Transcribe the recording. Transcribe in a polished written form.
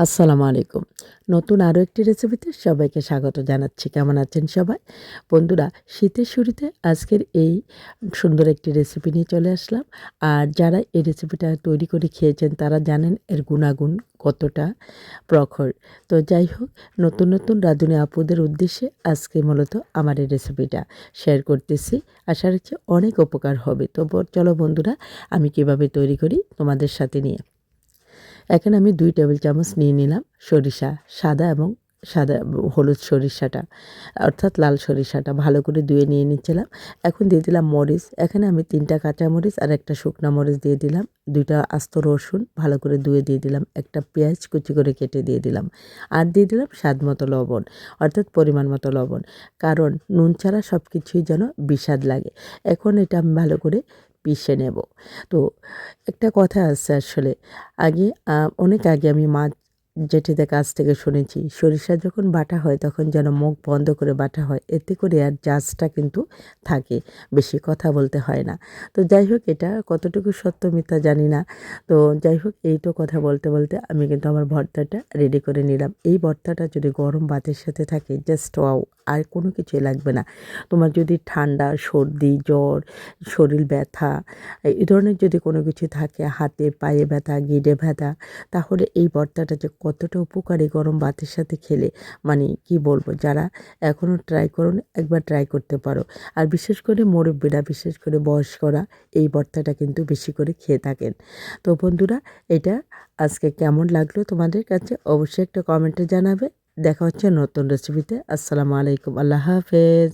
আসসালামু আলাইকুম। নতুন আরও একটি রেসিপিতে সবাইকে স্বাগত জানাচ্ছি। কেমন আছেন সবাই? বন্ধুরা, শীতের শুরুতে আজকের এই সুন্দর একটি রেসিপি নিয়ে চলে আসলাম। আর যারা এই রেসিপিটা তৈরি করে খেয়েছেন তারা জানেন এর গুণাগুণ কতটা প্রখর। তো যাই হোক, নতুন নতুন রাঁধুনি আপুদের উদ্দেশ্যে আজকে মূলত আমার এই রেসিপিটা শেয়ার করতেছি। আশা রাখছি অনেক উপকার হবে। তো চলো বন্ধুরা, আমি কিভাবে তৈরি করি তোমাদের সাথে নিয়ে। এখানে আমি 2 টেবিল চামচ নিয়ে নিলাম সরিষা, সাদা এবং সাদা হলুদ সরিষাটা, অর্থাৎ লাল সরিষাটা ভালো করে ধুয়ে নিয়ে নিচ্ছিলাম। এখন দিয়ে দিলাম মরিচ। এখানে আমি 3টা কাঁচামরিচ আর একটা শুকনা মরিচ দিয়ে দিলাম। 2টা আস্ত রসুন ভালো করে ধুয়ে দিয়ে দিলাম। একটা পেঁয়াজ কুচি করে কেটে দিয়ে দিলাম। আর দিয়ে দিলাম স্বাদ মতো লবণ, অর্থাৎ পরিমাণ মতো লবণ। কারণ নুন ছাড়া সব কিছুই যেন বিস্বাদ লাগে। এখন এটা আমি ভালো করে পিষে নেব। তো একটা কথা আছে আসলে, আগে অনেক আগে আমি মা জেঠিদের কাছ থেকে শুনেছি, সরিষা যখন বাটা হয় তখন যেন মুখ বন্ধ করে বাটা হয়, এতে করে আর জাজটা কিন্তু থাকে, বেশি কথা বলতে হয় না। তো যাই হোক, এটা কতটুকু সত্য মিথ্যা জানি না। তো যাই হোক, এই তো কথা বলতে বলতে আমি কিন্তু আমার ভর্তাটা রেডি করে নিলাম। এই ভর্তাটা যদি গরম ভাতের সাথে থাকে, জাস্ট ওয়াও, আর কোনো কিছুই লাগবে না। তোমার যদি ঠান্ডা, সর্দি, জ্বর, শরীর ব্যথা, এই ধরনের যদি কোনো কিছু থাকে, হাতে পায়ে ব্যথা, গিঁটে ব্যথা, তাহলে এই ভর্তাটা যে কতটা উপকারী গরম ভাতের সাথে খেলে, মানে কি বলবো, যারা এখনও ট্রাই করোনি একবার ট্রাই করতে পারো। আর বিশেষ করে মুরব্বিরা, বিশেষ করে বয়স্করা এই ভর্তাটা কিন্তু বেশি করে খেয়ে থাকেন। তো বন্ধুরা, এটা আজকে কেমন লাগলো তোমাদের কাছে অবশ্যই একটা কমেন্টে জানাবে। দেখা হচ্ছে নতুন রেসিপিতে। আসসালামু আলাইকুম, আল্লাহ হাফেজ।